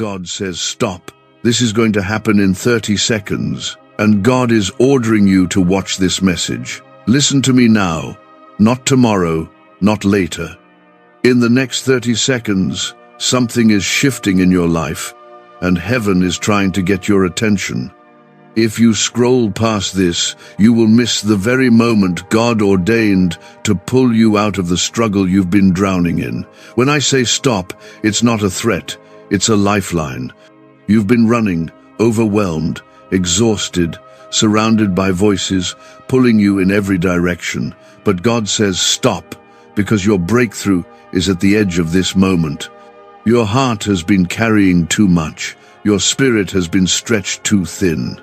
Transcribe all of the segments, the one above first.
God says stop. This is going to happen in 30 seconds, and God is ordering you to watch this message. Listen to me now, not tomorrow, not later. In the next 30 seconds, something is shifting in your life, and heaven is trying to get your attention. If you scroll past this, you will miss the very moment God ordained to pull you out of the struggle you've been drowning in. When I say stop, it's not a threat, it's a lifeline. You've been running, overwhelmed, exhausted, surrounded by voices, pulling you in every direction. But God says stop, because your breakthrough is at the edge of this moment. Your heart has been carrying too much. Your spirit has been stretched too thin.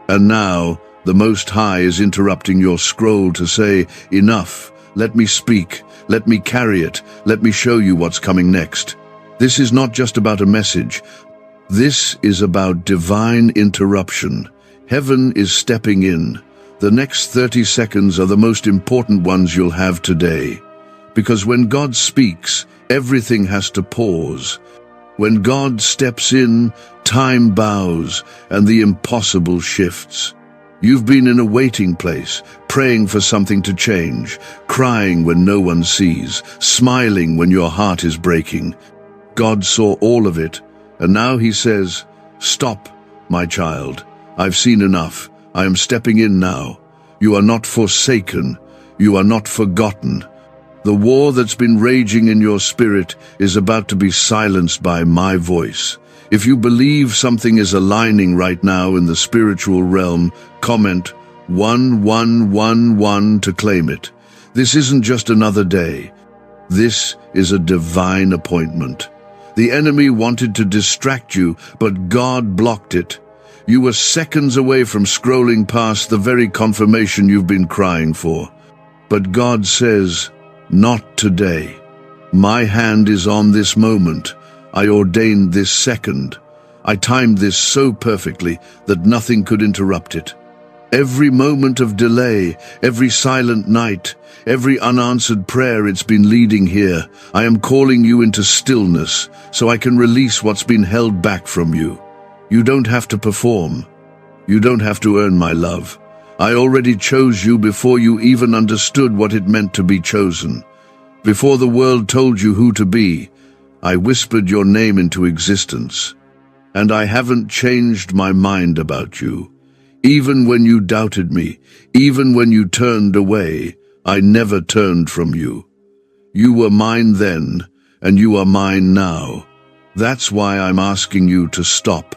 And now, the Most High is interrupting your scroll to say, enough, let me speak, let me carry it, let me show you what's coming next. This is not just about a message. This is about divine interruption. Heaven is stepping in. The next 30 seconds are the most important ones you'll have today. Because when God speaks, everything has to pause. When God steps in, time bows and the impossible shifts. You've been in a waiting place, praying for something to change, crying when no one sees, smiling when your heart is breaking. God saw all of it, and now he says, stop, my child. I've seen enough. I am stepping in now. You are not forsaken. You are not forgotten. The war that's been raging in your spirit is about to be silenced by my voice. If you believe something is aligning right now in the spiritual realm, comment 1111 to claim it. This isn't just another day. This is a divine appointment. The enemy wanted to distract you, but God blocked it. You were seconds away from scrolling past the very confirmation you've been crying for. But God says, not today. My hand is on this moment. I ordained this second. I timed this so perfectly that nothing could interrupt it. Every moment of delay, every silent night, every unanswered prayer it's been leading here, I am calling you into stillness so I can release what's been held back from you. You don't have to perform. You don't have to earn my love. I already chose you before you even understood what it meant to be chosen. Before the world told you who to be, I whispered your name into existence. And I haven't changed my mind about you. Even when you doubted me, even when you turned away, I never turned from you. You were mine then, and you are mine now. That's why I'm asking you to stop,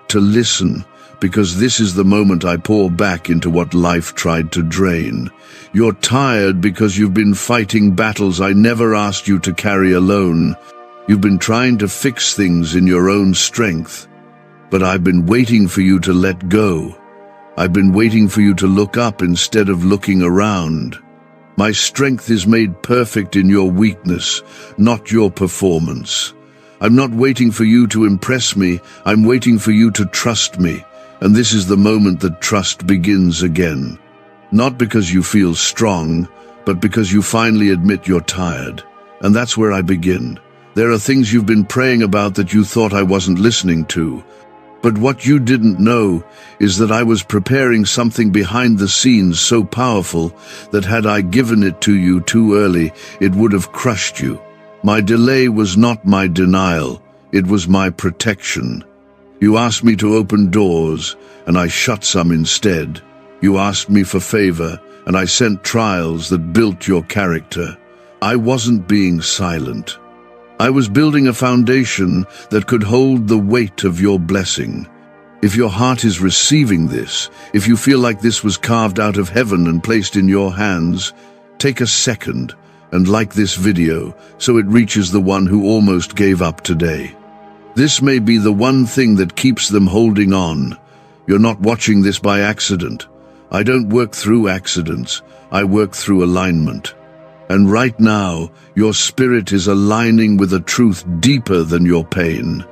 to listen, because this is the moment I pour back into what life tried to drain. You're tired because you've been fighting battles I never asked you to carry alone. You've been trying to fix things in your own strength. But I've been waiting for you to let go. I've been waiting for you to look up instead of looking around. My strength is made perfect in your weakness, not your performance. I'm not waiting for you to impress me. I'm waiting for you to trust me. And this is the moment that trust begins again. Not because you feel strong, but because you finally admit you're tired. And that's where I begin. There are things you've been praying about that you thought I wasn't listening to. But what you didn't know is that I was preparing something behind the scenes so powerful that had I given it to you too early, it would have crushed you. My delay was not my denial, it was my protection. You asked me to open doors, and I shut some instead. You asked me for favor, and I sent trials that built your character. I wasn't being silent. I was building a foundation that could hold the weight of your blessing. If your heart is receiving this, if you feel like this was carved out of heaven and placed in your hands, take a second and like this video so it reaches the one who almost gave up today. This may be the one thing that keeps them holding on. You're not watching this by accident. I don't work through accidents. I work through alignment. And right now, your spirit is aligning with a truth deeper than your pain.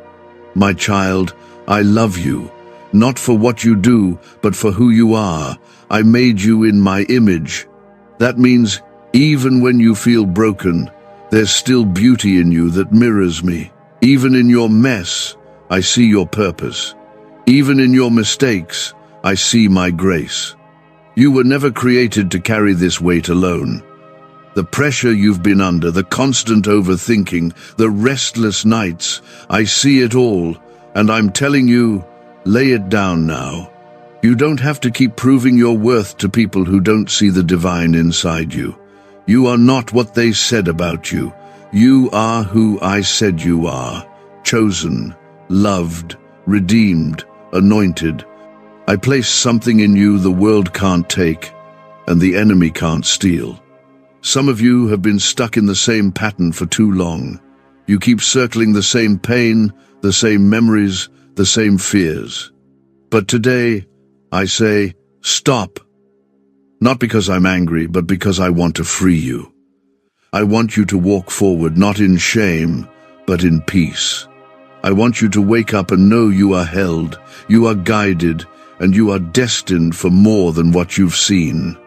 My child, I love you, not for what you do, but for who you are. I made you in my image. That means even when you feel broken, there's still beauty in you that mirrors me. Even in your mess, I see your purpose. Even in your mistakes, I see my grace. You were never created to carry this weight alone. The pressure you've been under, the constant overthinking, the restless nights, I see it all, and I'm telling you, lay it down now. You don't have to keep proving your worth to people who don't see the divine inside you. You are not what they said about you. You are who I said you are. Chosen, loved, redeemed, anointed. I place something in you the world can't take, and the enemy can't steal. Some of you have been stuck in the same pattern for too long. You keep circling the same pain, the same memories, the same fears. But today, I say, stop. Not because I'm angry, but because I want to free you. I want you to walk forward, not in shame, but in peace. I want you to wake up and know you are held, you are guided, and you are destined for more than what you've seen.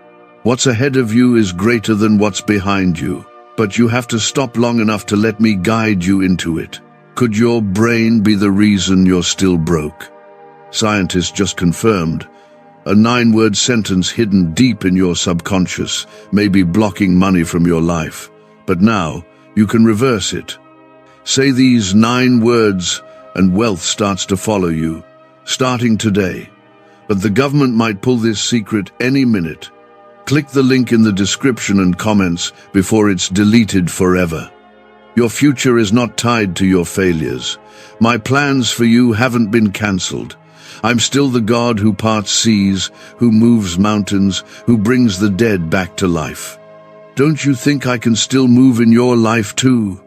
What's ahead of you is greater than what's behind you, but you have to stop long enough to let me guide you into it. Could your brain be the reason you're still broke? Scientists just confirmed a 9-word sentence hidden deep in your subconscious may be blocking money from your life, but now you can reverse it. Say these 9 words and wealth starts to follow you, starting today. But the government might pull this secret any minute. Click the link in the description and comments before it's deleted forever. Your future is not tied to your failures. My plans for you haven't been cancelled. I'm still the God who parts seas, who moves mountains, who brings the dead back to life. Don't you think I can still move in your life too?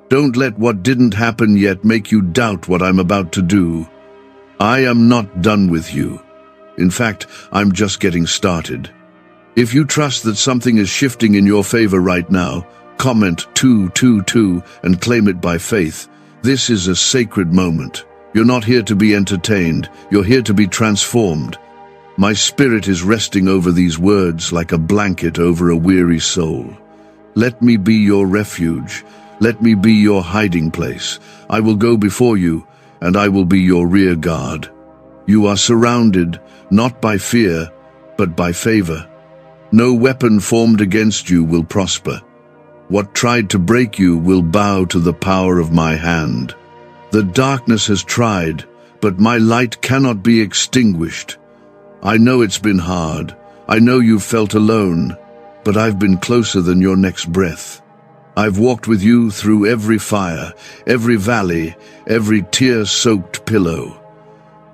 Don't let what didn't happen yet make you doubt what I'm about to do. I am not done with you. In fact, I'm just getting started. If you trust that something is shifting in your favor right now, comment 222 and claim it by faith. This is a sacred moment. You're not here to be entertained. You're here to be transformed. My spirit is resting over these words like a blanket over a weary soul. Let me be your refuge. Let me be your hiding place. I will go before you, and I will be your rear guard. You are surrounded, not by fear, but by favor. No weapon formed against you will prosper. What tried to break you will bow to the power of my hand. The darkness has tried, but my light cannot be extinguished. I know it's been hard. I know you've felt alone, but I've been closer than your next breath. I've walked with you through every fire, every valley, every tear-soaked pillow.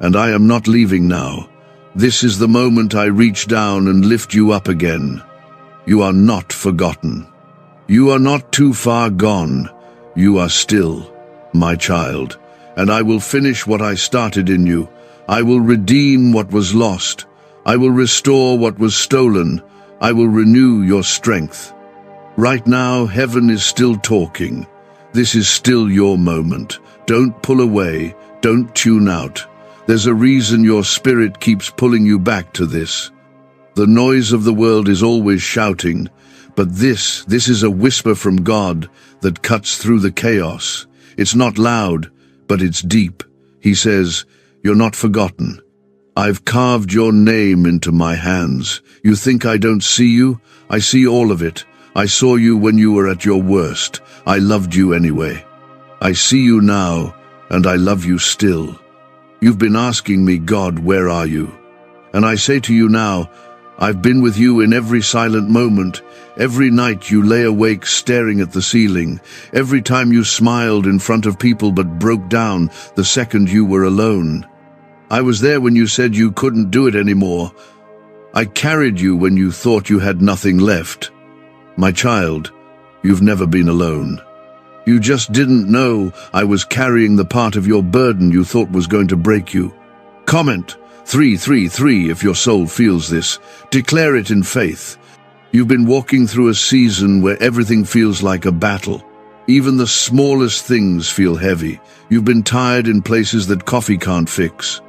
And I am not leaving now. This is the moment I reach down and lift you up again. You are not forgotten. You are not too far gone. You are still my child, and I will finish what I started in you. I will redeem what was lost. I will restore what was stolen. I will renew your strength. Right now, heaven is still talking. This is still your moment. Don't pull away. Don't tune out. There's a reason your spirit keeps pulling you back to this. The noise of the world is always shouting, but this is a whisper from God that cuts through the chaos. It's not loud, but it's deep. He says, "You're not forgotten. I've carved your name into my hands. You think I don't see you? I see all of it. I saw you when you were at your worst. I loved you anyway. I see you now, and I love you still. You've been asking me, God, where are you? And I say to you now, I've been with you in every silent moment, every night you lay awake staring at the ceiling, every time you smiled in front of people but broke down the second you were alone. I was there when you said you couldn't do it anymore. I carried you when you thought you had nothing left. My child, you've never been alone. You just didn't know I was carrying the part of your burden you thought was going to break you. Comment 333 if your soul feels this. Declare it in faith. You've been walking through a season where everything feels like a battle. Even the smallest things feel heavy. You've been tired in places that coffee can't fix.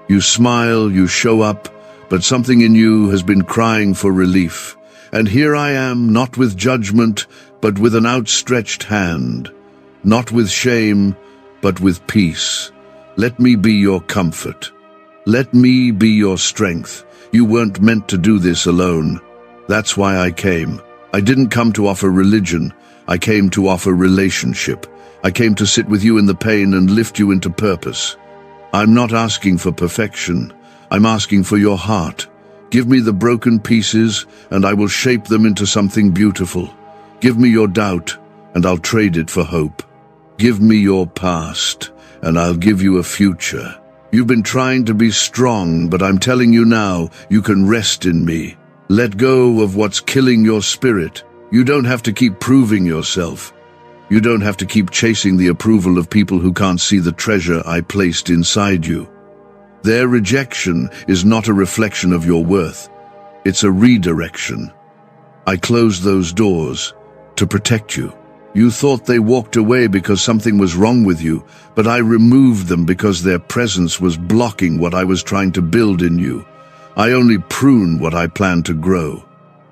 You smile, you show up, but something in you has been crying for relief. And here I am, not with judgment, but with an outstretched hand. Not with shame, but with peace. Let me be your comfort. Let me be your strength. You weren't meant to do this alone. That's why I came. I didn't come to offer religion. I came to offer relationship. I came to sit with you in the pain and lift you into purpose. I'm not asking for perfection. I'm asking for your heart. Give me the broken pieces, and I will shape them into something beautiful. Give me your doubt, and I'll trade it for hope. Give me your past, and I'll give you a future. You've been trying to be strong, but I'm telling you now, you can rest in me. Let go of what's killing your spirit. You don't have to keep proving yourself. You don't have to keep chasing the approval of people who can't see the treasure I placed inside you. Their rejection is not a reflection of your worth. It's a redirection. I closed those doors to protect you. You thought they walked away because something was wrong with you, but I removed them because their presence was blocking what I was trying to build in you. I only pruned what I planned to grow.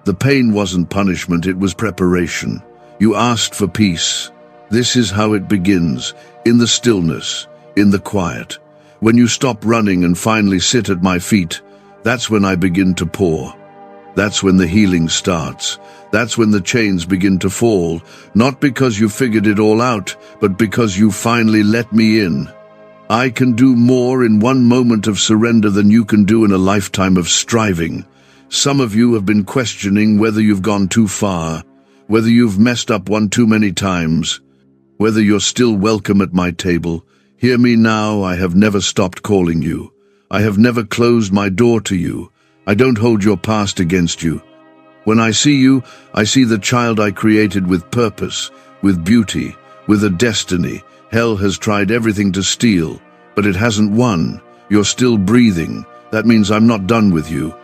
The pain wasn't punishment, it was preparation. You asked for peace. This is how it begins, in the stillness, in the quiet. When you stop running and finally sit at my feet, that's when I begin to pour. That's when the healing starts. That's when the chains begin to fall, not because you figured it all out, but because you finally let me in. I can do more in one moment of surrender than you can do in a lifetime of striving. Some of you have been questioning whether you've gone too far, whether you've messed up one too many times, whether you're still welcome at my table. Hear me now, I have never stopped calling you. I have never closed my door to you. I don't hold your past against you. When I see you, I see the child I created with purpose, with beauty, with a destiny. Hell has tried everything to steal, but it hasn't won. You're still breathing. That means I'm not done with you.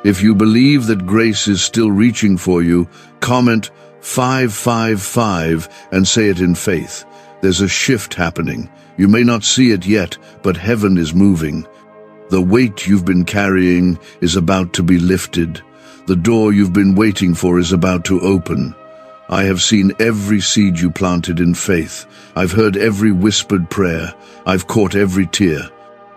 If you believe that grace is still reaching for you, comment 555 and say it in faith. There's a shift happening. You may not see it yet, but heaven is moving. The weight you've been carrying is about to be lifted. The door you've been waiting for is about to open. I have seen every seed you planted in faith. I've heard every whispered prayer. I've caught every tear.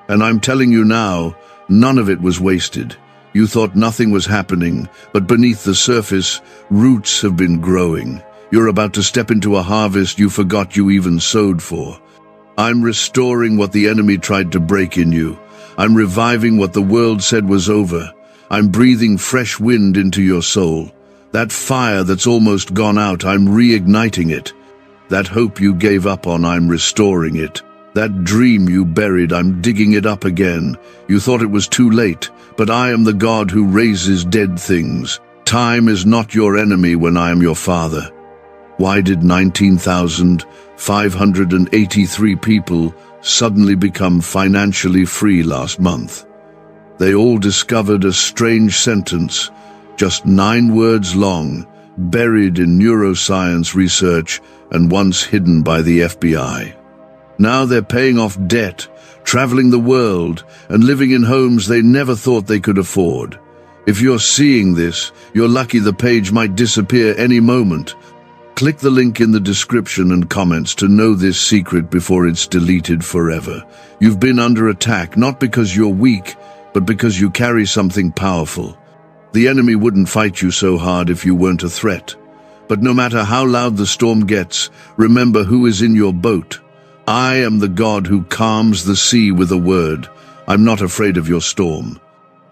And I'm telling you now, none of it was wasted. You thought nothing was happening, but beneath the surface, roots have been growing. You're about to step into a harvest you forgot you even sowed for. I'm restoring what the enemy tried to break in you. I'm reviving what the world said was over. I'm breathing fresh wind into your soul. That fire that's almost gone out, I'm reigniting it. That hope you gave up on, I'm restoring it. That dream you buried, I'm digging it up again. You thought it was too late, but I am the God who raises dead things. Time is not your enemy when I am your Father. Why did 19,583 people suddenly become financially free last month? They all discovered a strange sentence, just 9 words long, buried in neuroscience research and once hidden by the FBI. Now they're paying off debt, traveling the world, and living in homes they never thought they could afford. If you're seeing this, you're lucky the page might disappear any moment. Click the link in the description and comments to know this secret before it's deleted forever. You've been under attack not because you're weak, but because you carry something powerful. The enemy wouldn't fight you so hard if you weren't a threat. But no matter how loud the storm gets, remember who is in your boat. I am the God who calms the sea with a word. I'm not afraid of your storm.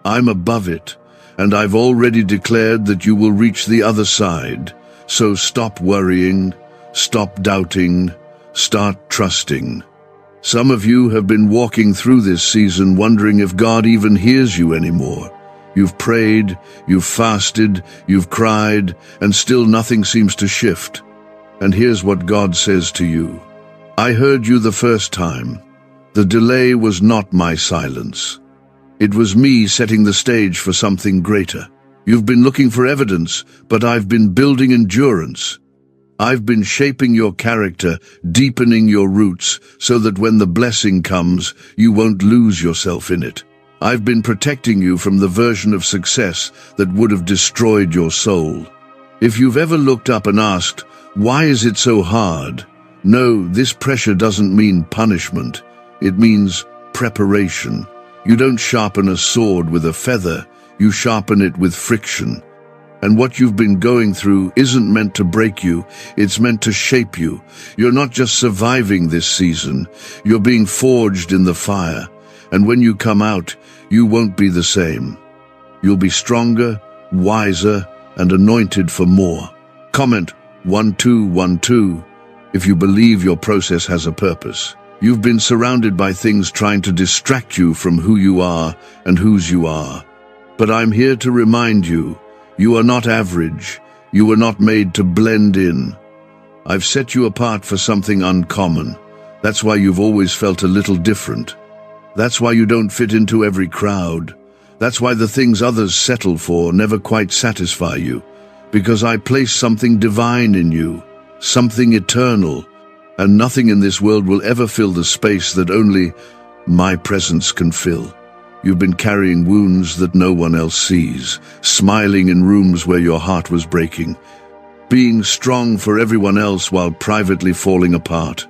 I'm above it, and I've already declared that you will reach the other side. So stop worrying, stop doubting, start trusting. Some of you have been walking through this season wondering if God even hears you anymore. You've prayed, you've fasted, you've cried, and still nothing seems to shift. And here's what God says to you. I heard you the first time. The delay was not my silence. It was me setting the stage for something greater. You've been looking for evidence, but I've been building endurance. I've been shaping your character, deepening your roots, so that when the blessing comes, you won't lose yourself in it. I've been protecting you from the version of success that would have destroyed your soul. If you've ever looked up and asked, why is it so hard? No, this pressure doesn't mean punishment. It means preparation. You don't sharpen a sword with a feather, you sharpen it with friction. And what you've been going through isn't meant to break you, it's meant to shape you. You're not just surviving this season, you're being forged in the fire. And when you come out, you won't be the same. You'll be stronger, wiser, and anointed for more. Comment 1212 if you believe your process has a purpose. You've been surrounded by things trying to distract you from who you are and whose you are. But I'm here to remind you, you are not average. You were not made to blend in. I've set you apart for something uncommon. That's why you've always felt a little different. That's why you don't fit into every crowd. That's why the things others settle for never quite satisfy you. Because I place something divine in you, something eternal, and nothing in this world will ever fill the space that only my presence can fill. You've been carrying wounds that no one else sees, smiling in rooms where your heart was breaking, being strong for everyone else while privately falling apart.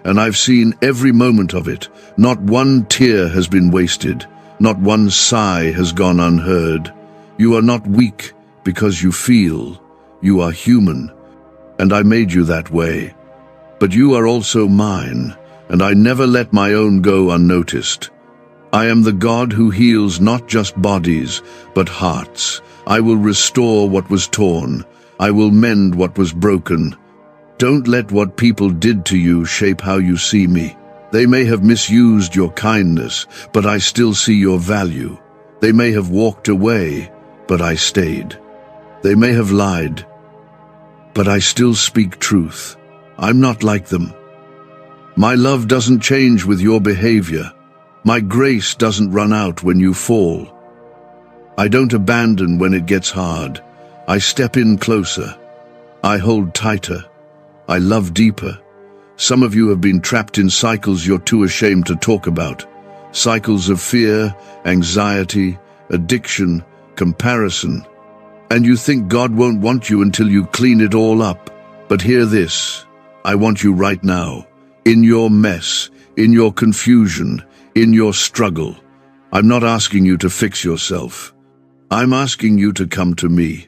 And I've seen every moment of it. Not one tear has been wasted. Not one sigh has gone unheard. You are not weak because you feel. You are human, and I made you that way. But you are also mine, and I never let my own go unnoticed. I am the God who heals not just bodies, but hearts. I will restore what was torn. I will mend what was broken. Don't let what people did to you shape how you see me. They may have misused your kindness, but I still see your value. They may have walked away, but I stayed. They may have lied, but I still speak truth. I'm not like them. My love doesn't change with your behavior. My grace doesn't run out when you fall. I don't abandon when it gets hard. I step in closer. I hold tighter. I love deeper. Some of you have been trapped in cycles you're too ashamed to talk about. Cycles of fear, anxiety, addiction, comparison. And you think God won't want you until you clean it all up. But hear this. I want you right now. In your mess, in your confusion, in your struggle. I'm not asking you to fix yourself. I'm asking you to come to me.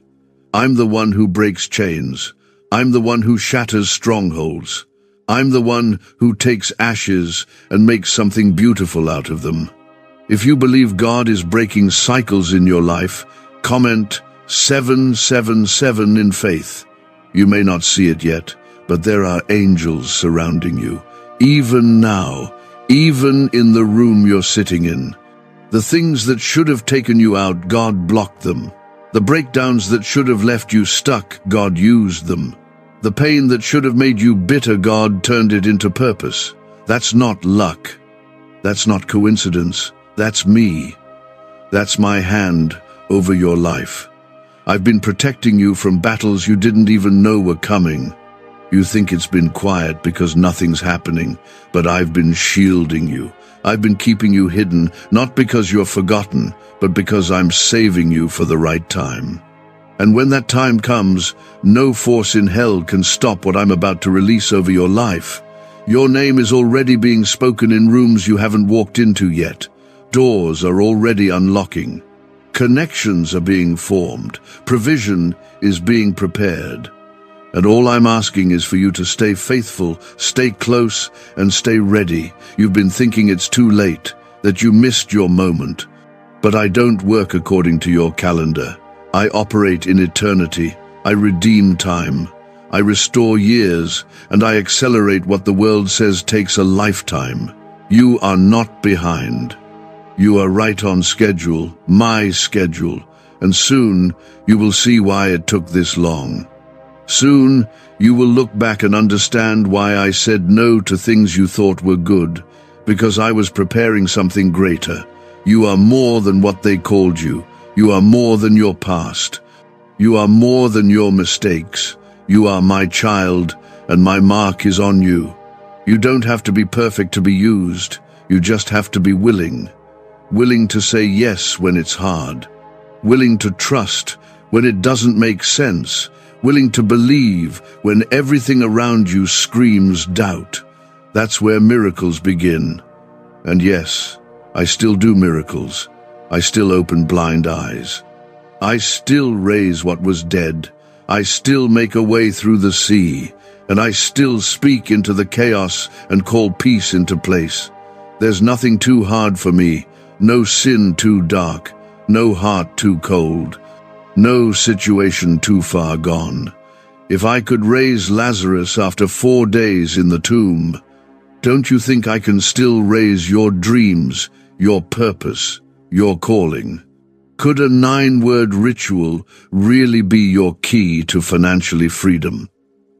I'm the one who breaks chains. I'm the one who shatters strongholds. I'm the one who takes ashes and makes something beautiful out of them. If you believe God is breaking cycles in your life, comment 777 in faith. You may not see it yet, but there are angels surrounding you. Even now, even in the room you're sitting in. The things that should have taken you out, God blocked them. The breakdowns that should have left you stuck, God used them. The pain that should have made you bitter, God turned it into purpose. That's not luck. That's not coincidence. That's me. That's my hand over your life. I've been protecting you from battles you didn't even know were coming. You think it's been quiet because nothing's happening, but I've been shielding you. I've been keeping you hidden, not because you're forgotten, but because I'm saving you for the right time. And when that time comes, no force in hell can stop what I'm about to release over your life. Your name is already being spoken in rooms you haven't walked into yet. Doors are already unlocking. Connections are being formed. Provision is being prepared. And all I'm asking is for you to stay faithful, stay close, and stay ready. You've been thinking it's too late, that you missed your moment. But I don't work according to your calendar. I operate in eternity. I redeem time. I restore years, and I accelerate what the world says takes a lifetime. You are not behind. You are right on schedule, my schedule, and soon you will see why it took this long. Soon, you will look back and understand why I said no to things you thought were good, because I was preparing something greater. You are more than what they called you. You are more than your past. You are more than your mistakes. You are my child, and my mark is on you. You don't have to be perfect to be used. You just have to be willing. Willing to say yes when it's hard. Willing to trust when it doesn't make sense. Willing to believe when everything around you screams doubt. That's where miracles begin. And yes, I still do miracles. I still open blind eyes. I still raise what was dead. I still make a way through the sea. And I still speak into the chaos and call peace into place. There's nothing too hard for me, no sin too dark, no heart too cold, no situation too far gone. If I could raise Lazarus after 4 days in the tomb, don't you think I can still raise your dreams, your purpose, your calling? Could a 9-word ritual really be your key to financially freedom?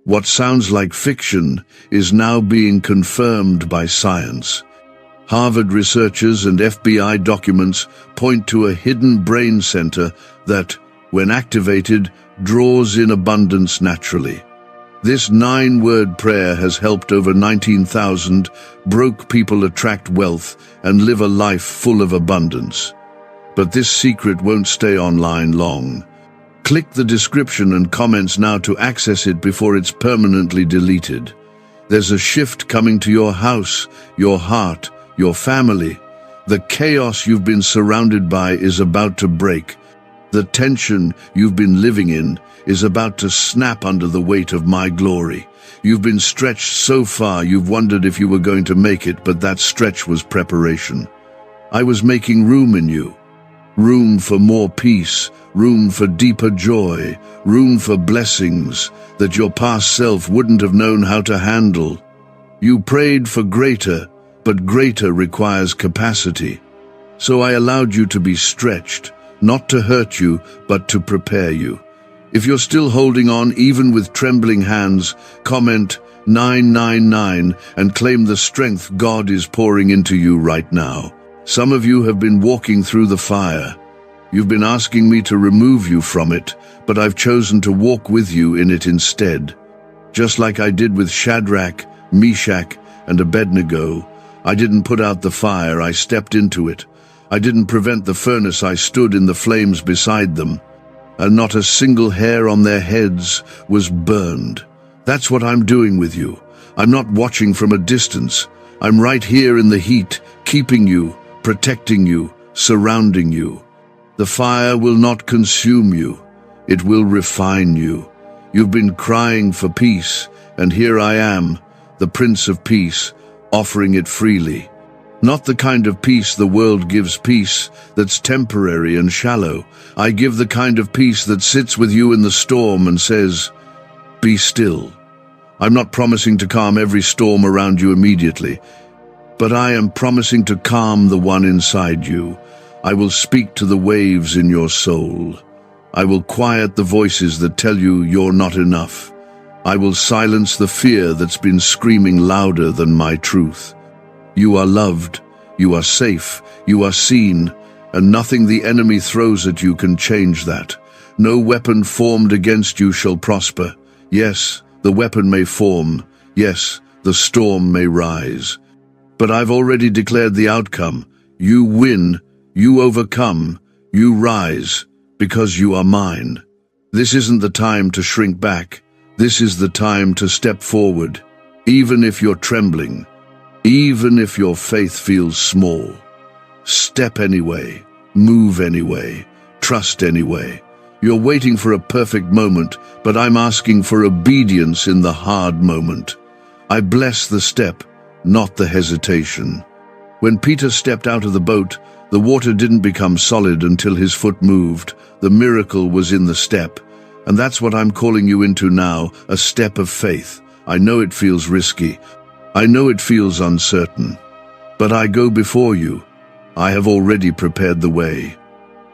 What sounds like fiction is now being confirmed by science. Harvard researchers and FBI documents point to a hidden brain center that, when activated, draws in abundance naturally. This 9-word prayer has helped over 19,000 broke people attract wealth and live a life full of abundance. But this secret won't stay online long. Click the description and comments now to access it before it's permanently deleted. There's a shift coming to your house, your heart, your family. The chaos you've been surrounded by is about to break. The tension you've been living in is about to snap under the weight of my glory. You've been stretched so far you've wondered if you were going to make it, but that stretch was preparation. I was making room in you. Room for more peace, room for deeper joy, room for blessings that your past self wouldn't have known how to handle. You prayed for greater, but greater requires capacity. So I allowed you to be stretched, not to hurt you, but to prepare you. If you're still holding on, even with trembling hands, comment 999 and claim the strength God is pouring into you right now. Some of you have been walking through the fire. You've been asking me to remove you from it, but I've chosen to walk with you in it instead. Just like I did with Shadrach, Meshach, and Abednego, I didn't put out the fire, I stepped into it. I didn't prevent the furnace, I stood in the flames beside them. And not a single hair on their heads was burned. That's what I'm doing with you. I'm not watching from a distance. I'm right here in the heat, keeping you, protecting you, surrounding you. The fire will not consume you. It will refine you. You've been crying for peace, and here I am, the Prince of Peace, offering it freely. Not the kind of peace the world gives, peace that's temporary and shallow. I give the kind of peace that sits with you in the storm and says, "Be still." I'm not promising to calm every storm around you immediately, but I am promising to calm the one inside you. I will speak to the waves in your soul. I will quiet the voices that tell you you're not enough. I will silence the fear that's been screaming louder than my truth. You are loved, you are safe, you are seen, and nothing the enemy throws at you can change that. No weapon formed against you shall prosper. Yes, the weapon may form. Yes, the storm may rise. But I've already declared the outcome. You win, you overcome, you rise, because you are mine. This isn't the time to shrink back. This is the time to step forward, even if you're trembling, even if your faith feels small. Step anyway, move anyway, trust anyway. You're waiting for a perfect moment, but I'm asking for obedience in the hard moment. I bless the step, not the hesitation. When Peter stepped out of the boat, the water didn't become solid until his foot moved. The miracle was in the step. And that's what I'm calling you into now, a step of faith. I know it feels risky. I know it feels uncertain. But I go before you. I have already prepared the way.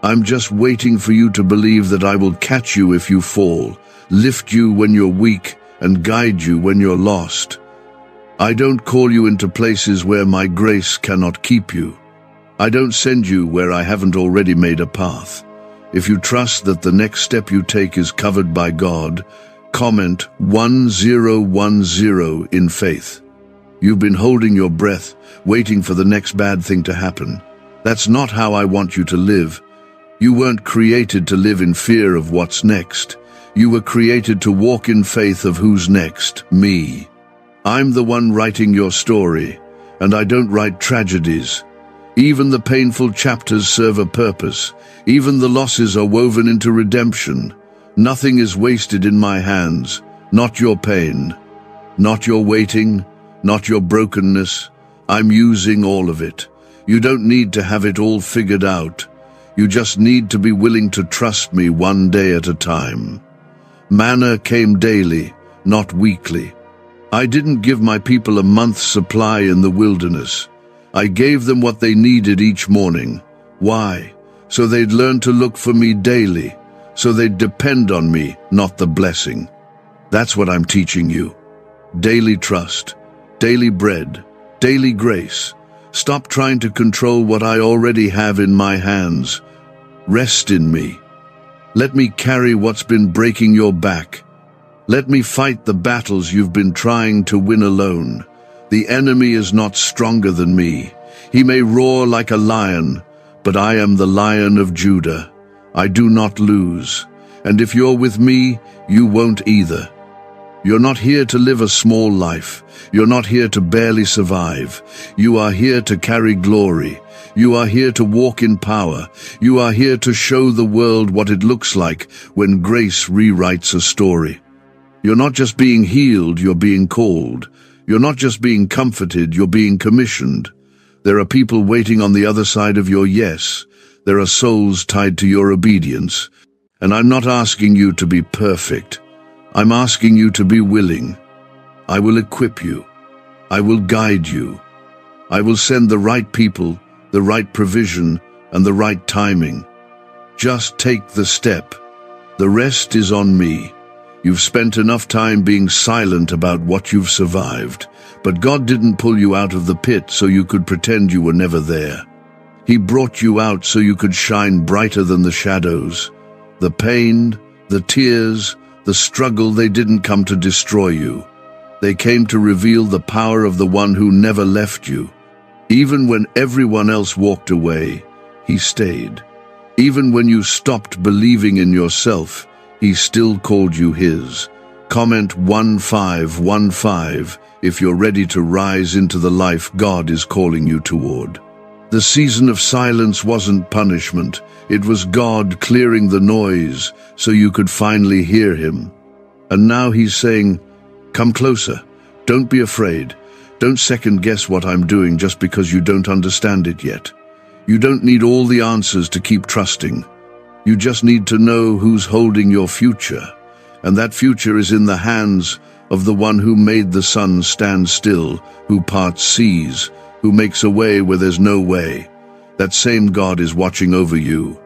I'm just waiting for you to believe that I will catch you if you fall, lift you when you're weak, and guide you when you're lost. I don't call you into places where my grace cannot keep you. I don't send you where I haven't already made a path. If you trust that the next step you take is covered by God, comment 1010 in faith. You've been holding your breath, waiting for the next bad thing to happen. That's not how I want you to live. You weren't created to live in fear of what's next. You were created to walk in faith of who's next, me. I'm the one writing your story, and I don't write tragedies. Even the painful chapters serve a purpose. Even the losses are woven into redemption. Nothing is wasted in my hands, not your pain, not your waiting, not your brokenness. I'm using all of it. You don't need to have it all figured out. You just need to be willing to trust me one day at a time. Manna came daily, not weekly. I didn't give my people a month's supply in the wilderness. I gave them what they needed each morning. Why? So they'd learn to look for me daily, so they'd depend on me, not the blessing. That's what I'm teaching you. Daily trust, daily bread, daily grace. Stop trying to control what I already have in my hands. Rest in me. Let me carry what's been breaking your back. Let me fight the battles you've been trying to win alone. The enemy is not stronger than me. He may roar like a lion, but I am the Lion of Judah. I do not lose. And if you're with me, you won't either. You're not here to live a small life. You're not here to barely survive. You are here to carry glory. You are here to walk in power. You are here to show the world what it looks like when grace rewrites a story. You're not just being healed, you're being called. You're not just being comforted, you're being commissioned. There are people waiting on the other side of your yes. There are souls tied to your obedience. And I'm not asking you to be perfect. I'm asking you to be willing. I will equip you. I will guide you. I will send the right people, the right provision, and the right timing. Just take the step. The rest is on me. You've spent enough time being silent about what you've survived, but God didn't pull you out of the pit so you could pretend you were never there. He brought you out so you could shine brighter than the shadows. The pain, the tears, the struggle, they didn't come to destroy you. They came to reveal the power of the one who never left you. Even when everyone else walked away, he stayed. Even when you stopped believing in yourself, he still called you his. Comment 1515 if you're ready to rise into the life God is calling you toward. The season of silence wasn't punishment. It was God clearing the noise so you could finally hear him. And now he's saying, come closer. Don't be afraid. Don't second guess what I'm doing just because you don't understand it yet. You don't need all the answers to keep trusting. You just need to know who's holding your future, and that future is in the hands of the one who made the sun stand still, who parts seas, who makes a way where there's no way. That same God is watching over you.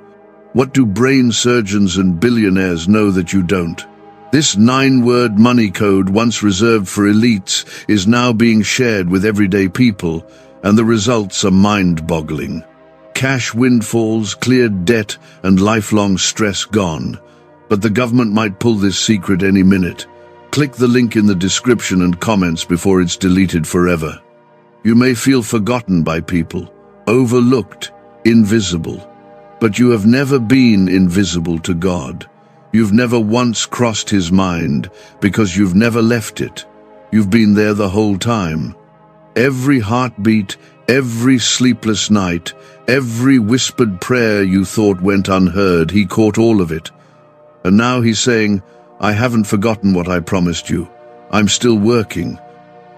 What do brain surgeons and billionaires know that you don't? This 9-word money code, once reserved for elites, is now being shared with everyday people, and the results are mind-boggling. Cash windfalls, cleared debt, and lifelong stress gone. But the government might pull this secret any minute. Click the link in the description and comments before it's deleted forever. You may feel forgotten by people, overlooked, invisible. But you have never been invisible to God. You've never once crossed his mind because you've never left it. You've been there the whole time. Every heartbeat, every sleepless night, every whispered prayer you thought went unheard, he caught all of it. And now he's saying, I haven't forgotten what I promised you. I'm still working.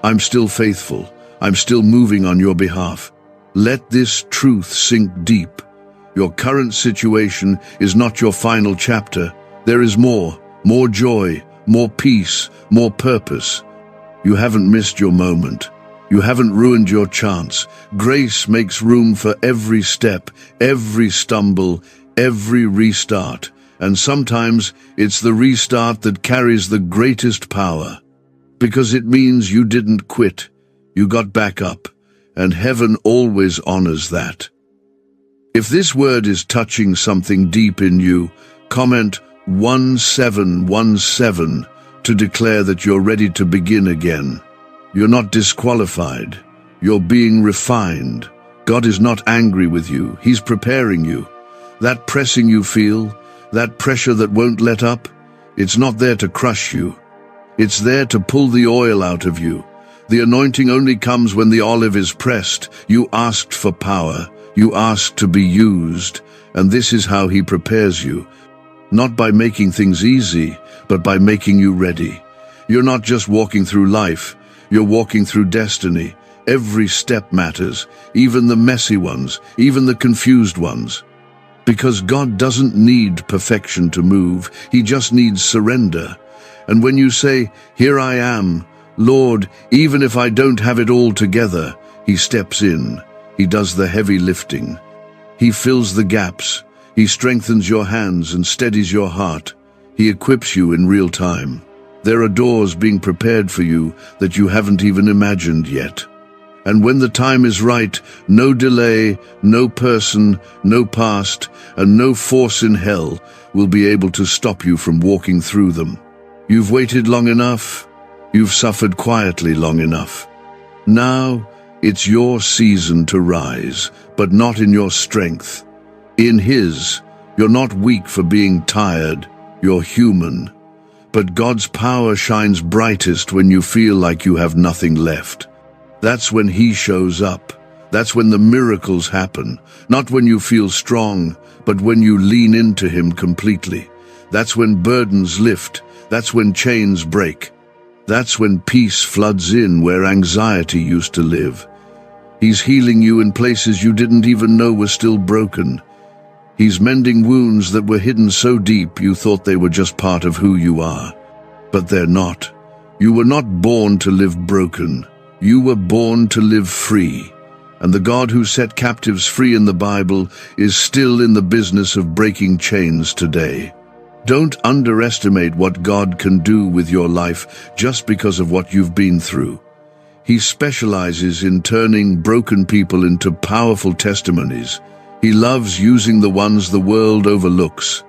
I'm still faithful. I'm still moving on your behalf. Let this truth sink deep. Your current situation is not your final chapter. There is more joy, more peace, more purpose. You haven't missed your moment. You haven't ruined your chance. Grace makes room for every step, every stumble, every restart. And sometimes it's the restart that carries the greatest power. Because it means you didn't quit. You got back up. And heaven always honors that. If this word is touching something deep in you, comment 1717 to declare that you're ready to begin again. You're not disqualified. You're being refined. God is not angry with you. He's preparing you. That pressing you feel, that pressure that won't let up, it's not there to crush you. It's there to pull the oil out of you. The anointing only comes when the olive is pressed. You asked for power. You asked to be used. And this is how he prepares you. Not by making things easy, but by making you ready. You're not just walking through life. You're walking through destiny. Every step matters, even the messy ones, even the confused ones. Because God doesn't need perfection to move. He just needs surrender. And when you say, "Here I am, Lord, even if I don't have it all together," he steps in. He does the heavy lifting. He fills the gaps. He strengthens your hands and steadies your heart. He equips you in real time. There are doors being prepared for you that you haven't even imagined yet. And when the time is right, no delay, no person, no past, and no force in hell will be able to stop you from walking through them. You've waited long enough. You've suffered quietly long enough. Now, it's your season to rise, but not in your strength. In His, you're not weak for being tired, you're human. But God's power shines brightest when you feel like you have nothing left. That's when He shows up. That's when the miracles happen. Not when you feel strong, but when you lean into Him completely. That's when burdens lift. That's when chains break. That's when peace floods in where anxiety used to live. He's healing you in places you didn't even know were still broken. He's mending wounds that were hidden so deep you thought they were just part of who you are. But they're not. You were not born to live broken. You were born to live free. And the God who set captives free in the Bible is still in the business of breaking chains today. Don't underestimate what God can do with your life just because of what you've been through. He specializes in turning broken people into powerful testimonies. He loves using the ones the world overlooks,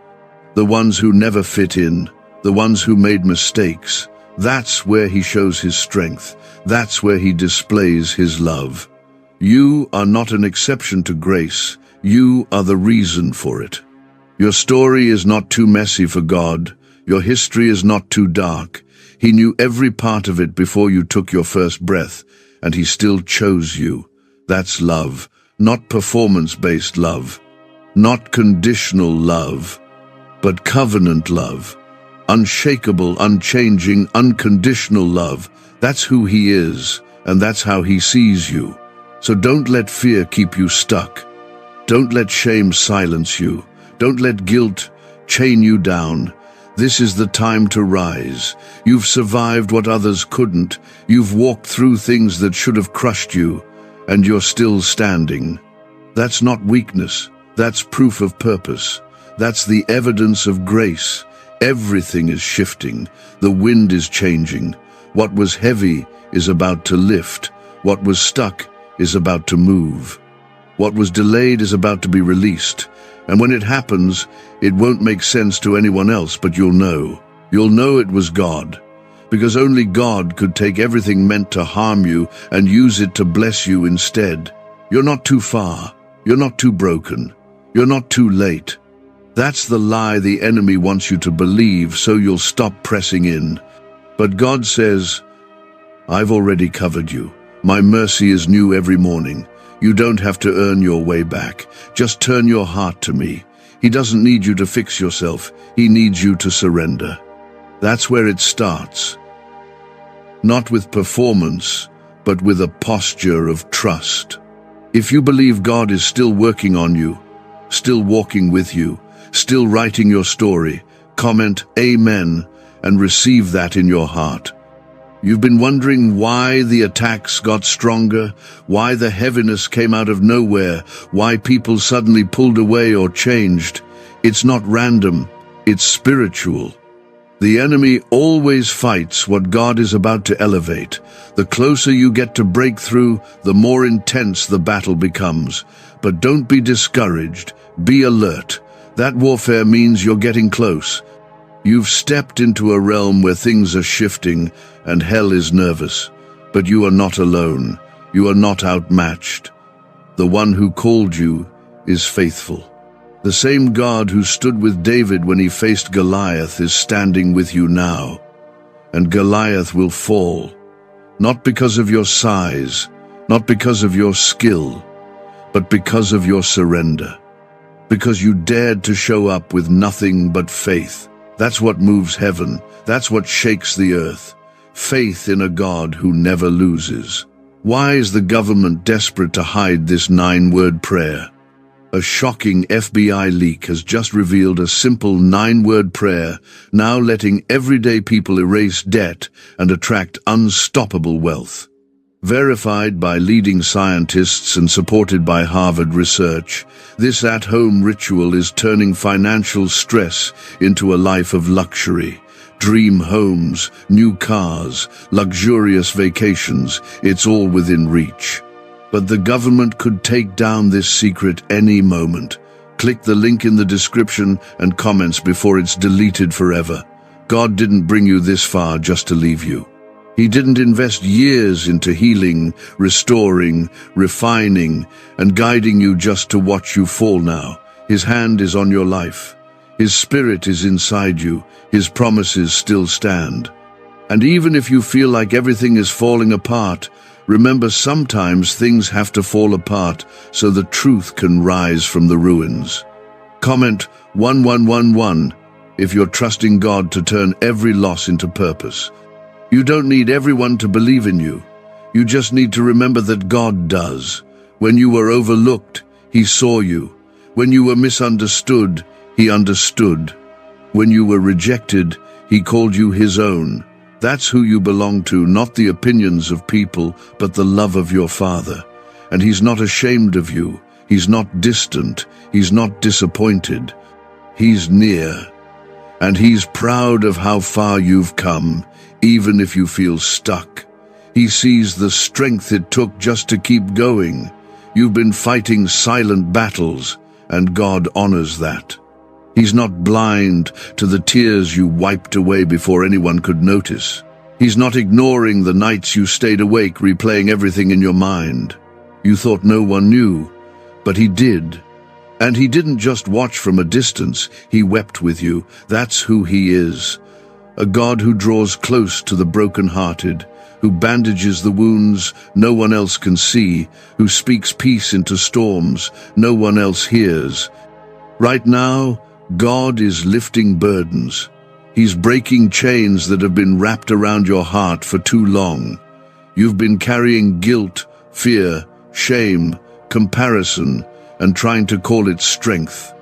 the ones who never fit in, the ones who made mistakes. That's where He shows His strength. That's where He displays His love. You are not an exception to grace. You are the reason for it. Your story is not too messy for God. Your history is not too dark. He knew every part of it before you took your first breath, and He still chose you. That's love, not performance-based love, not conditional love, but covenant love. Unshakable, unchanging, unconditional love. That's who He is, and that's how He sees you. So don't let fear keep you stuck. Don't let shame silence you. Don't let guilt chain you down. This is the time to rise. You've survived what others couldn't. You've walked through things that should have crushed you, and you're still standing. That's not weakness. That's proof of purpose. That's the evidence of grace. Everything is shifting. The wind is changing. What was heavy is about to lift. What was stuck is about to move. What was delayed is about to be released. And when it happens, it won't make sense to anyone else, but you'll know. You'll know it was God. Because only God could take everything meant to harm you and use it to bless you instead. You're not too far. You're not too broken. You're not too late. That's the lie the enemy wants you to believe, so you'll stop pressing in. But God says, "I've already covered you. My mercy is new every morning. You don't have to earn your way back. Just turn your heart to me." He doesn't need you to fix yourself. He needs you to surrender. That's where it starts. Not with performance, but with a posture of trust. If you believe God is still working on you, still walking with you, still writing your story, comment Amen and receive that in your heart. You've been wondering why the attacks got stronger, why the heaviness came out of nowhere, why people suddenly pulled away or changed. It's not random, it's spiritual. The enemy always fights what God is about to elevate. The closer you get to breakthrough, the more intense the battle becomes. But don't be discouraged, be alert. That warfare means you're getting close. You've stepped into a realm where things are shifting and hell is nervous. But you are not alone. You are not outmatched. The one who called you is faithful. The same God who stood with David when he faced Goliath is standing with you now. And Goliath will fall. Not because of your size, not because of your skill, but because of your surrender. Because you dared to show up with nothing but faith. That's what moves heaven. That's what shakes the earth. Faith in a God who never loses. Why is the government desperate to hide this 9-word prayer? A shocking FBI leak has just revealed a simple 9-word prayer, now letting everyday people erase debt and attract unstoppable wealth. Verified by leading scientists and supported by Harvard research, this at-home ritual is turning financial stress into a life of luxury. Dream homes, new cars, luxurious vacations, it's all within reach. But the government could take down this secret any moment. Click the link in the description and comments before it's deleted forever. God didn't bring you this far just to leave you. He didn't invest years into healing, restoring, refining, and guiding you just to watch you fall now. His hand is on your life. His spirit is inside you. His promises still stand. And even if you feel like everything is falling apart, remember sometimes things have to fall apart so the truth can rise from the ruins. Comment 1111 if you're trusting God to turn every loss into purpose. You don't need everyone to believe in you. You just need to remember that God does. When you were overlooked, He saw you. When you were misunderstood, He understood. When you were rejected, He called you His own. That's who you belong to, not the opinions of people, but the love of your Father. And He's not ashamed of you. He's not distant. He's not disappointed. He's near. And He's proud of how far you've come, even if you feel stuck. He sees the strength it took just to keep going. You've been fighting silent battles, and God honors that. He's not blind to the tears you wiped away before anyone could notice. He's not ignoring the nights you stayed awake replaying everything in your mind. You thought no one knew, but He did. And He didn't just watch from a distance, He wept with you. That's who He is. A God who draws close to the broken-hearted, who bandages the wounds no one else can see, who speaks peace into storms no one else hears. Right now, God is lifting burdens. He's breaking chains that have been wrapped around your heart for too long. You've been carrying guilt, fear, shame, comparison, and trying to call it strength.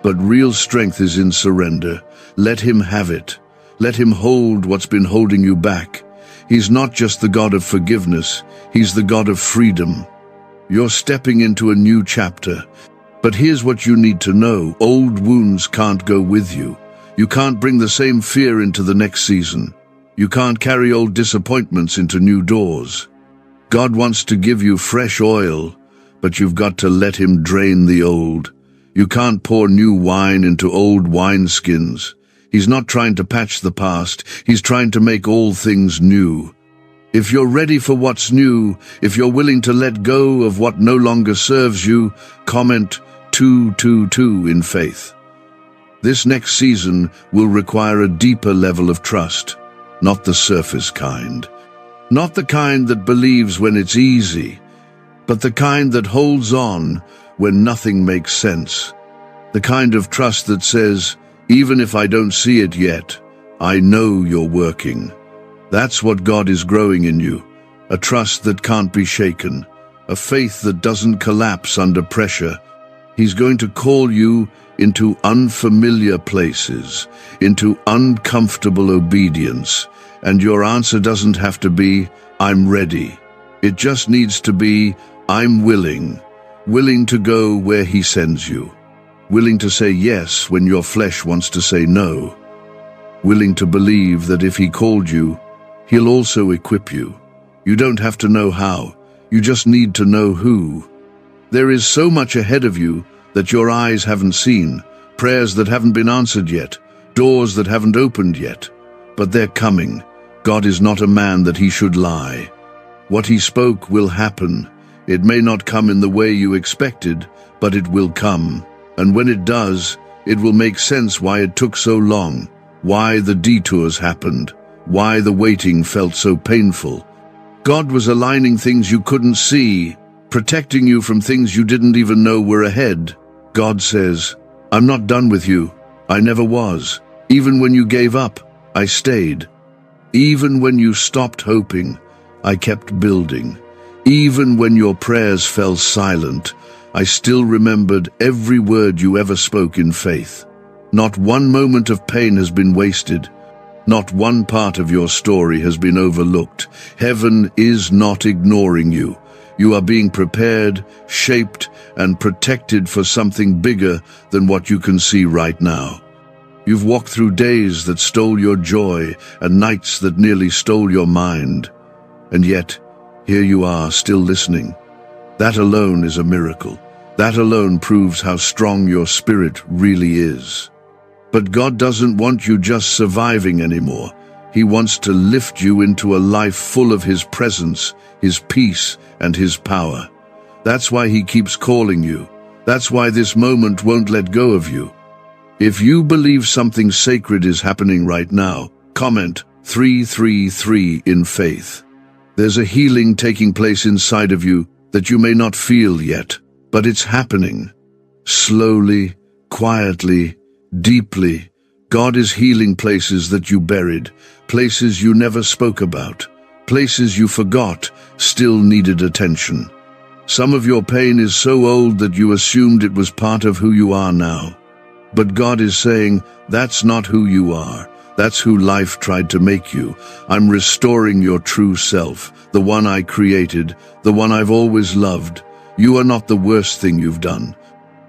But real strength is in surrender. Let Him have it. Let Him hold what's been holding you back. He's not just the God of forgiveness, He's the God of freedom. You're stepping into a new chapter. But here's what you need to know. Old wounds can't go with you. You can't bring the same fear into the next season. You can't carry old disappointments into new doors. God wants to give you fresh oil, but you've got to let Him drain the old. You can't pour new wine into old wineskins. He's not trying to patch the past, He's trying to make all things new. If you're ready for what's new, if you're willing to let go of what no longer serves you, comment 222 in faith. This next season will require a deeper level of trust, not the surface kind. Not the kind that believes when it's easy, but the kind that holds on when nothing makes sense. The kind of trust that says, even if I don't see it yet, I know you're working. That's what God is growing in you, a trust that can't be shaken, a faith that doesn't collapse under pressure. He's going to call you into unfamiliar places, into uncomfortable obedience, and your answer doesn't have to be, I'm ready. It just needs to be, I'm willing to go where He sends you. Willing to say yes when your flesh wants to say no. Willing to believe that if He called you, He'll also equip you. You don't have to know how, you just need to know who. There is so much ahead of you that your eyes haven't seen, prayers that haven't been answered yet, doors that haven't opened yet. But they're coming. God is not a man that He should lie. What He spoke will happen. It may not come in the way you expected, but it will come. And when it does, it will make sense why it took so long, why the detours happened, why the waiting felt so painful. God was aligning things you couldn't see, protecting you from things you didn't even know were ahead. God says, I'm not done with you. I never was. Even when you gave up, I stayed. Even when you stopped hoping, I kept building. Even when your prayers fell silent, I still remembered every word you ever spoke in faith. Not one moment of pain has been wasted. Not one part of your story has been overlooked. Heaven is not ignoring you. You are being prepared, shaped, and protected for something bigger than what you can see right now. You've walked through days that stole your joy and nights that nearly stole your mind. And yet, here you are, still listening. That alone is a miracle. That alone proves how strong your spirit really is. But God doesn't want you just surviving anymore. He wants to lift you into a life full of His presence, His peace, and His power. That's why He keeps calling you. That's why this moment won't let go of you. If you believe something sacred is happening right now, comment 333 in faith. There's a healing taking place inside of you that you may not feel yet, but it's happening. Slowly, quietly, deeply, God is healing places that you buried, places you never spoke about, places you forgot still needed attention. Some of your pain is so old that you assumed it was part of who you are now. But God is saying, that's not who you are. That's who life tried to make you. I'm restoring your true self, the one I created, the one I've always loved. You are not the worst thing you've done.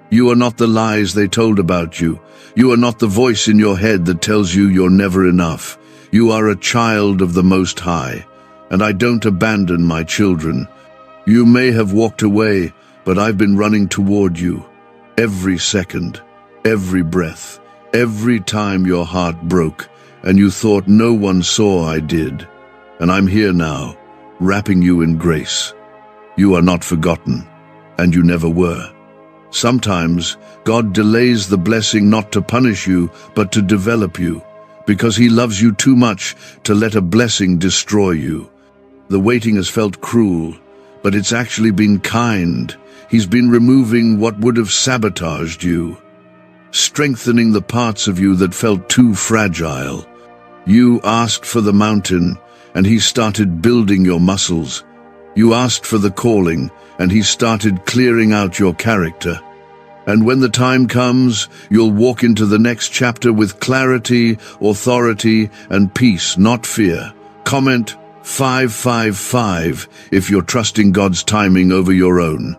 You are not the lies they told about you. You are not the voice in your head that tells you you're never enough. You are a child of the Most High, and I don't abandon my children. You may have walked away, but I've been running toward you. Every second, every breath, every time your heart broke, and you thought no one saw I did. And I'm here now, wrapping you in grace. You are not forgotten, and you never were. Sometimes, God delays the blessing not to punish you, but to develop you, because He loves you too much to let a blessing destroy you. The waiting has felt cruel, but it's actually been kind. He's been removing what would have sabotaged you, strengthening the parts of you that felt too fragile. You asked for the mountain, and He started building your muscles. You asked for the calling, and He started clearing out your character. And when the time comes, you'll walk into the next chapter with clarity, authority, and peace, not fear. Comment 555 if you're trusting God's timing over your own.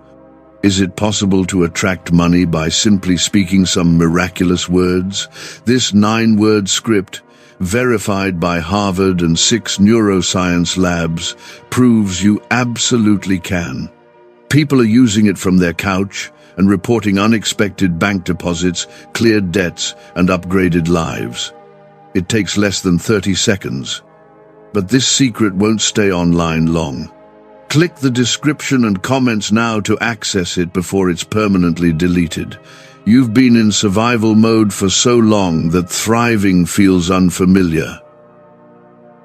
Is it possible to attract money by simply speaking some miraculous words? This 9-word script, verified by Harvard and 6 neuroscience labs, proves you absolutely can. People are using it from their couch and reporting unexpected bank deposits, cleared debts, and upgraded lives. It takes less than 30 seconds. But this secret won't stay online long. Click the description and comments now to access it before it's permanently deleted. You've been in survival mode for so long that thriving feels unfamiliar.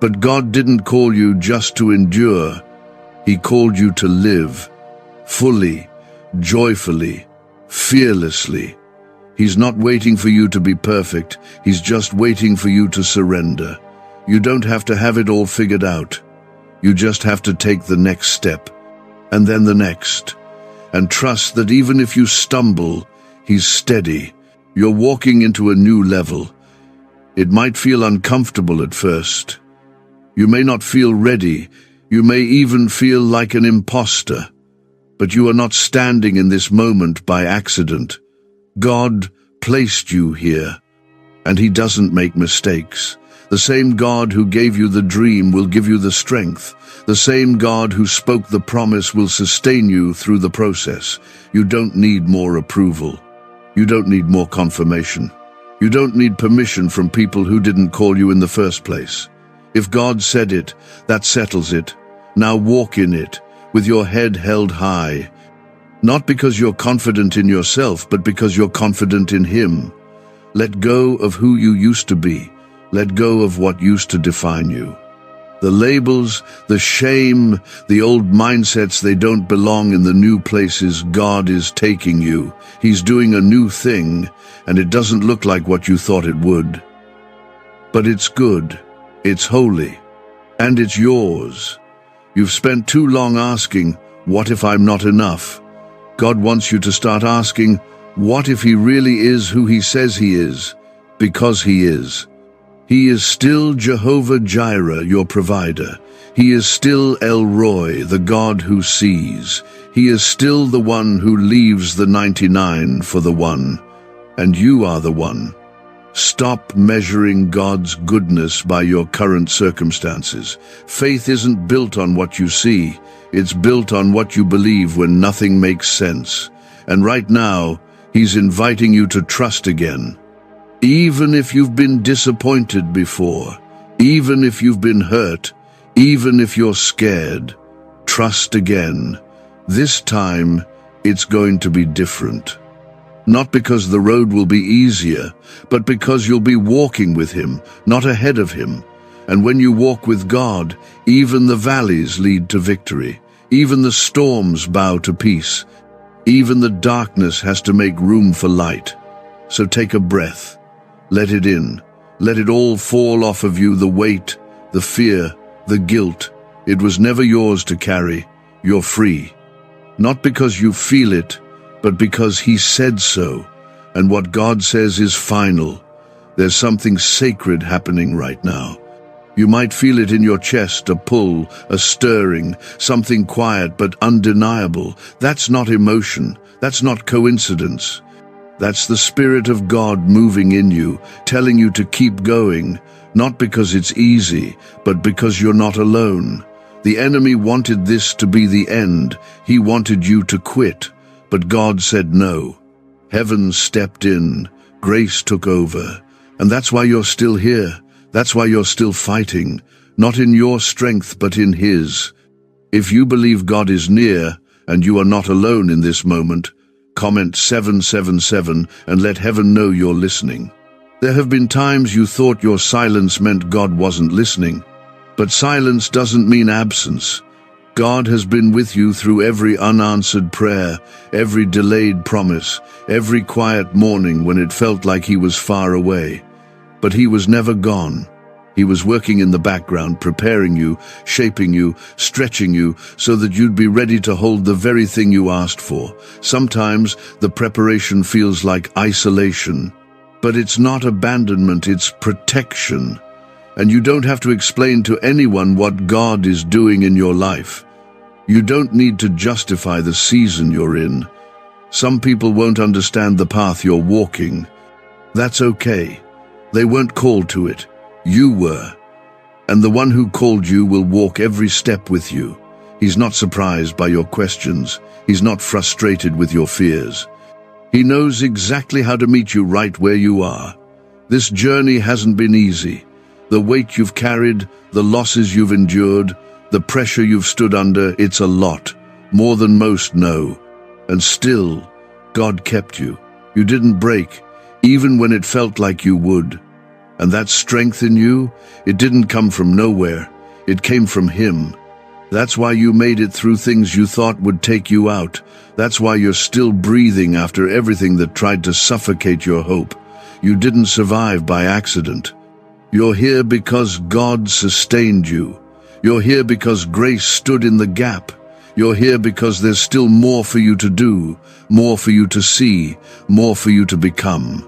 But God didn't call you just to endure. He called you to live, fully, joyfully, fearlessly. He's not waiting for you to be perfect. He's just waiting for you to surrender. You don't have to have it all figured out. You just have to take the next step, and then the next, and trust that even if you stumble, He's steady. You're walking into a new level. It might feel uncomfortable at first. You may not feel ready. You may even feel like an imposter. But you are not standing in this moment by accident. God placed you here, and He doesn't make mistakes. The same God who gave you the dream will give you the strength. The same God who spoke the promise will sustain you through the process. You don't need more approval. You don't need more confirmation. You don't need permission from people who didn't call you in the first place. If God said it, that settles it. Now walk in it, with your head held high. Not because you're confident in yourself, but because you're confident in Him. Let go of who you used to be. Let go of what used to define you. The labels, the shame, the old mindsets, they don't belong in the new places God is taking you. He's doing a new thing, and it doesn't look like what you thought it would. But it's good, it's holy, and it's yours. You've spent too long asking, what if I'm not enough? God wants you to start asking, what if He really is who He says He is? Because He is. He is still Jehovah Jireh, your provider. He is still El Roy, the God who sees. He is still the one who leaves the 99 for the one. And you are the one. Stop measuring God's goodness by your current circumstances. Faith isn't built on what you see. It's built on what you believe when nothing makes sense. And right now, He's inviting you to trust again. Even if you've been disappointed before, even if you've been hurt, even if you're scared, trust again. This time, it's going to be different. Not because the road will be easier, but because you'll be walking with Him, not ahead of Him. And when you walk with God, even the valleys lead to victory. Even the storms bow to peace. Even the darkness has to make room for light. So take a breath. Let it in. Let it all fall off of you, the weight, the fear, the guilt. It was never yours to carry. You're free. Not because you feel it, but because He said so. And what God says is final. There's something sacred happening right now. You might feel it in your chest, a pull, a stirring, something quiet but undeniable. That's not emotion. That's not coincidence. That's the Spirit of God moving in you, telling you to keep going, not because it's easy, but because you're not alone. The enemy wanted this to be the end. He wanted you to quit, but God said no. Heaven stepped in, grace took over, and that's why you're still here. That's why you're still fighting, not in your strength, but in His. If you believe God is near, and you are not alone in this moment, comment 777 and let heaven know you're listening. There have been times you thought your silence meant God wasn't listening, but silence doesn't mean absence. God has been with you through every unanswered prayer, every delayed promise, every quiet morning when it felt like He was far away. But He was never gone. He was working in the background, preparing you, shaping you, stretching you, so that you'd be ready to hold the very thing you asked for. Sometimes the preparation feels like isolation, but it's not abandonment, it's protection. And you don't have to explain to anyone what God is doing in your life. You don't need to justify the season you're in. Some people won't understand the path you're walking. That's okay. They weren't called to it. You were. And the one who called you will walk every step with you. He's not surprised by your questions. He's not frustrated with your fears. He knows exactly how to meet you right where you are. This journey hasn't been easy. The weight you've carried, the losses you've endured, the pressure you've stood under, it's a lot. More than most know. And still, God kept you. You didn't break, even when it felt like you would. And that strength in you, it didn't come from nowhere. It came from Him. That's why you made it through things you thought would take you out. That's why you're still breathing after everything that tried to suffocate your hope. You didn't survive by accident. You're here because God sustained you. You're here because grace stood in the gap. You're here because there's still more for you to do, more for you to see, more for you to become.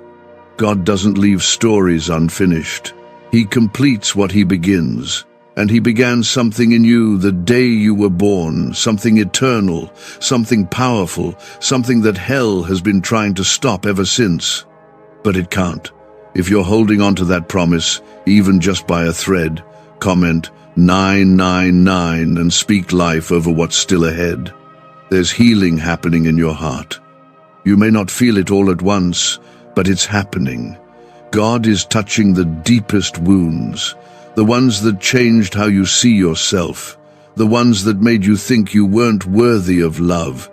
God doesn't leave stories unfinished. He completes what He begins. And He began something in you the day you were born, something eternal, something powerful, something that hell has been trying to stop ever since. But it can't. If you're holding on to that promise, even just by a thread, comment 999 and speak life over what's still ahead. There's healing happening in your heart. You may not feel it all at once, but it's happening. God is touching the deepest wounds, the ones that changed how you see yourself, the ones that made you think you weren't worthy of love,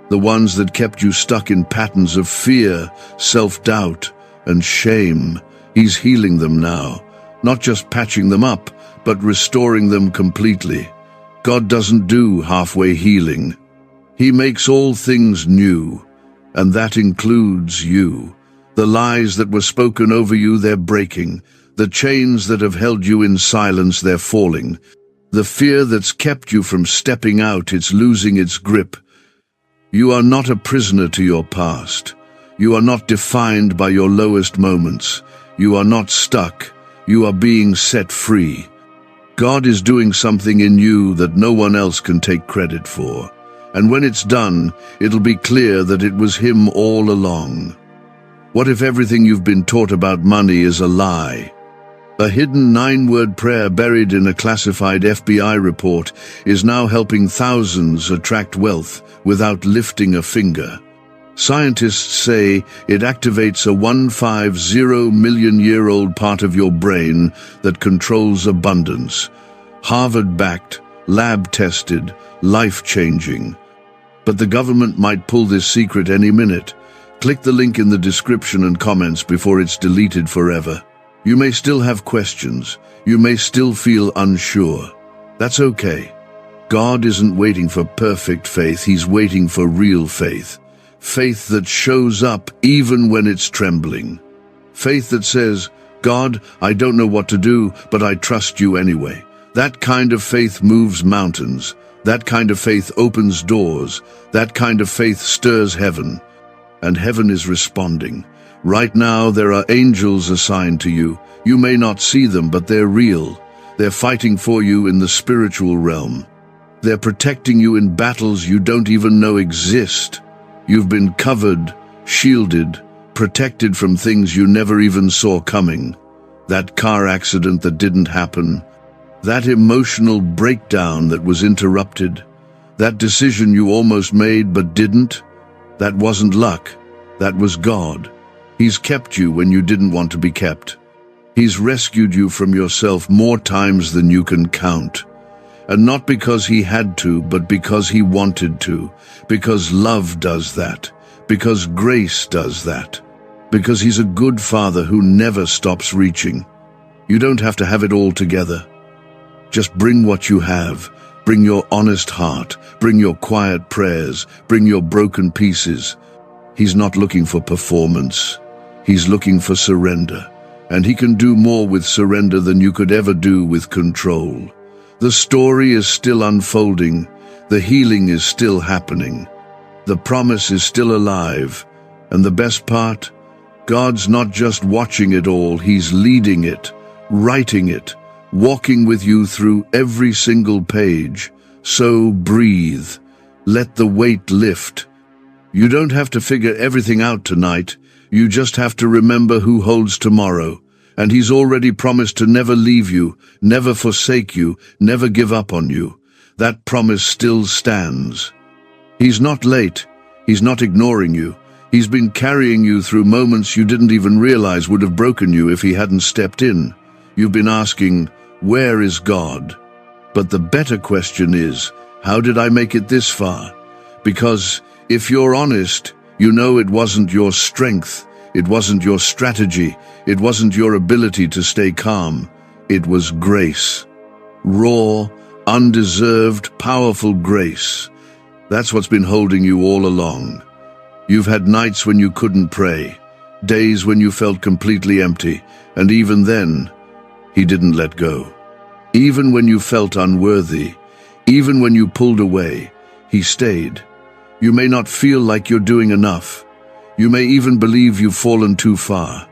the ones that kept you stuck in patterns of fear, self-doubt, and shame. He's healing them now, not just patching them up, but restoring them completely. God doesn't do halfway healing. He makes all things new, and that includes you. The lies that were spoken over you, they're breaking. The chains that have held you in silence, they're falling. The fear that's kept you from stepping out, it's losing its grip. You are not a prisoner to your past. You are not defined by your lowest moments. You are not stuck. You are being set free. God is doing something in you that no one else can take credit for. And when it's done, it'll be clear that it was Him all along. What if everything you've been taught about money is a lie? A hidden 9-word prayer buried in a classified FBI report is now helping thousands attract wealth without lifting a finger. Scientists say it activates a 150-million-year-old part of your brain that controls abundance. Harvard-backed, lab-tested, life-changing. But the government might pull this secret any minute. Click the link in the description and comments before it's deleted forever. You may still have questions. You may still feel unsure. That's okay. God isn't waiting for perfect faith. He's waiting for real faith. Faith that shows up even when it's trembling. Faith that says, God, I don't know what to do, but I trust you anyway. That kind of faith moves mountains. That kind of faith opens doors. That kind of faith stirs heaven. And heaven is responding. Right now, there are angels assigned to you. You may not see them, but they're real. They're fighting for you in the spiritual realm. They're protecting you in battles you don't even know exist. You've been covered, shielded, protected from things you never even saw coming. That car accident that didn't happen. That emotional breakdown that was interrupted. That decision you almost made but didn't. That wasn't luck. That was God. He's kept you when you didn't want to be kept. He's rescued you from yourself more times than you can count. And not because He had to, but because He wanted to. Because love does that. Because grace does that. Because He's a good Father who never stops reaching. You don't have to have it all together. Just bring what you have. Bring your honest heart. Bring your quiet prayers. Bring your broken pieces. He's not looking for performance. He's looking for surrender. And He can do more with surrender than you could ever do with control. The story is still unfolding. The healing is still happening. The promise is still alive. And the best part? God's not just watching it all, He's leading it, writing it, walking with you through every single page. So breathe. Let the weight lift. You don't have to figure everything out tonight. You just have to remember who holds tomorrow. And He's already promised to never leave you, never forsake you, never give up on you. That promise still stands. He's not late. He's not ignoring you. He's been carrying you through moments you didn't even realize would have broken you if He hadn't stepped in. You've been asking, where is God? But the better question is, how did I make it this far? Because if you're honest, you know it wasn't your strength. It wasn't your strategy. It wasn't your ability to stay calm. It was grace. Raw, undeserved, powerful grace. That's what's been holding you all along. You've had nights when you couldn't pray, days when you felt completely empty, and even then, He didn't let go. Even when you felt unworthy, even when you pulled away, He stayed. You may not feel like you're doing enough. You may even believe you've fallen too far.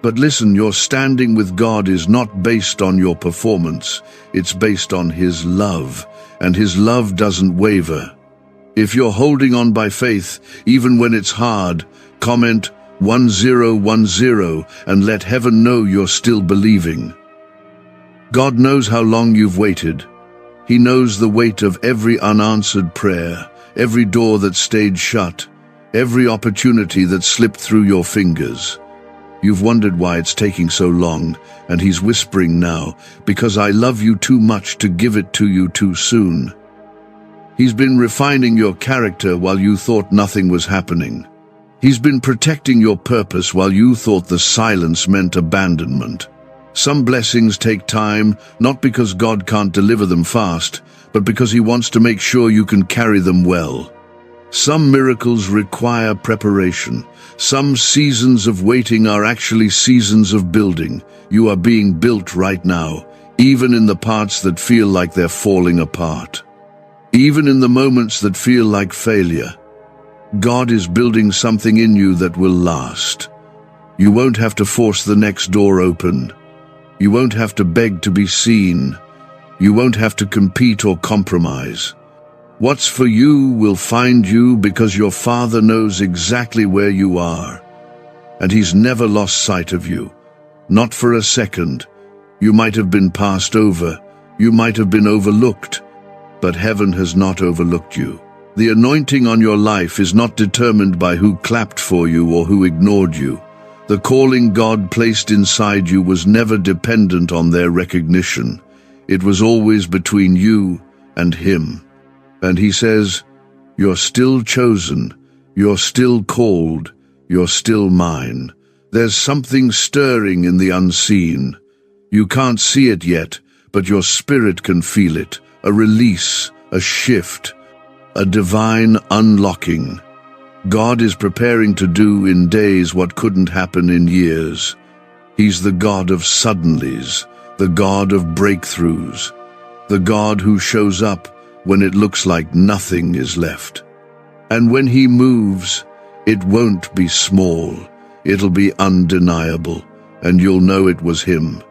But listen, your standing with God is not based on your performance. It's based on His love, and His love doesn't waver. If you're holding on by faith, even when it's hard, comment 1010 and let heaven know you're still believing. God knows how long you've waited. He knows the weight of every unanswered prayer, every door that stayed shut, every opportunity that slipped through your fingers. You've wondered why it's taking so long, and He's whispering now, because I love you too much to give it to you too soon. He's been refining your character while you thought nothing was happening. He's been protecting your purpose while you thought the silence meant abandonment. Some blessings take time, not because God can't deliver them fast, but because He wants to make sure you can carry them well. Some miracles require preparation. Some seasons of waiting are actually seasons of building. You are being built right now, even in the parts that feel like they're falling apart. Even in the moments that feel like failure. God is building something in you that will last. You won't have to force the next door open. You won't have to beg to be seen. You won't have to compete or compromise. What's for you will find you because your Father knows exactly where you are. And He's never lost sight of you. Not for a second. You might have been passed over. You might have been overlooked. But heaven has not overlooked you. The anointing on your life is not determined by who clapped for you or who ignored you. The calling God placed inside you was never dependent on their recognition. It was always between you and Him. And He says, "You're still chosen, you're still called, you're still mine." There's something stirring in the unseen. You can't see it yet, but your spirit can feel it. A release, a shift, a divine unlocking. God is preparing to do in days what couldn't happen in years. He's the God of suddenlies, the God of breakthroughs, the God who shows up when it looks like nothing is left. And when He moves, it won't be small, it'll be undeniable, and you'll know it was Him.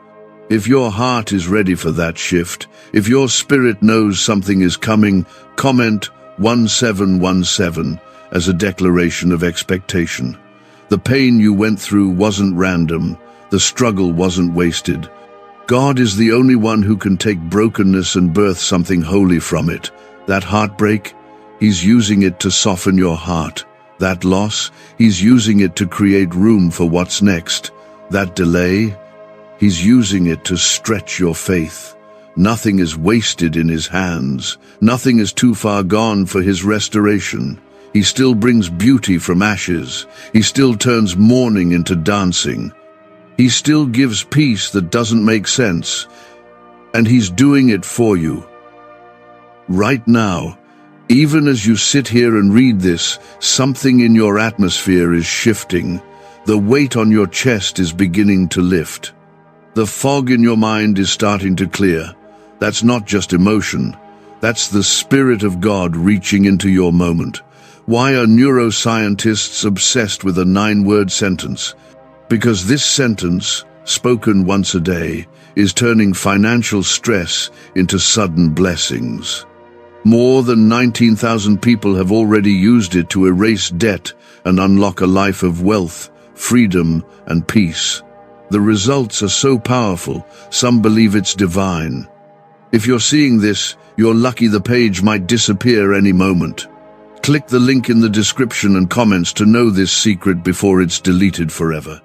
If your heart is ready for that shift, if your spirit knows something is coming, comment 1717 as a declaration of expectation. The pain you went through wasn't random, the struggle wasn't wasted. God is the only one who can take brokenness and birth something holy from it. That heartbreak, He's using it to soften your heart. That loss, He's using it to create room for what's next. That delay, He's using it to stretch your faith. Nothing is wasted in His hands. Nothing is too far gone for His restoration. He still brings beauty from ashes. He still turns mourning into dancing. He still gives peace that doesn't make sense. And He's doing it for you. Right now, even as you sit here and read this, something in your atmosphere is shifting. The weight on your chest is beginning to lift. The fog in your mind is starting to clear. That's not just emotion. That's the Spirit of God reaching into your moment. Why are neuroscientists obsessed with a 9-word sentence? Because this sentence, spoken once a day, is turning financial stress into sudden blessings. More than 19,000 people have already used it to erase debt and unlock a life of wealth, freedom, and peace. The results are so powerful, some believe it's divine. If you're seeing this, you're lucky. The page might disappear any moment. Click the link in the description and comments to know this secret before it's deleted forever.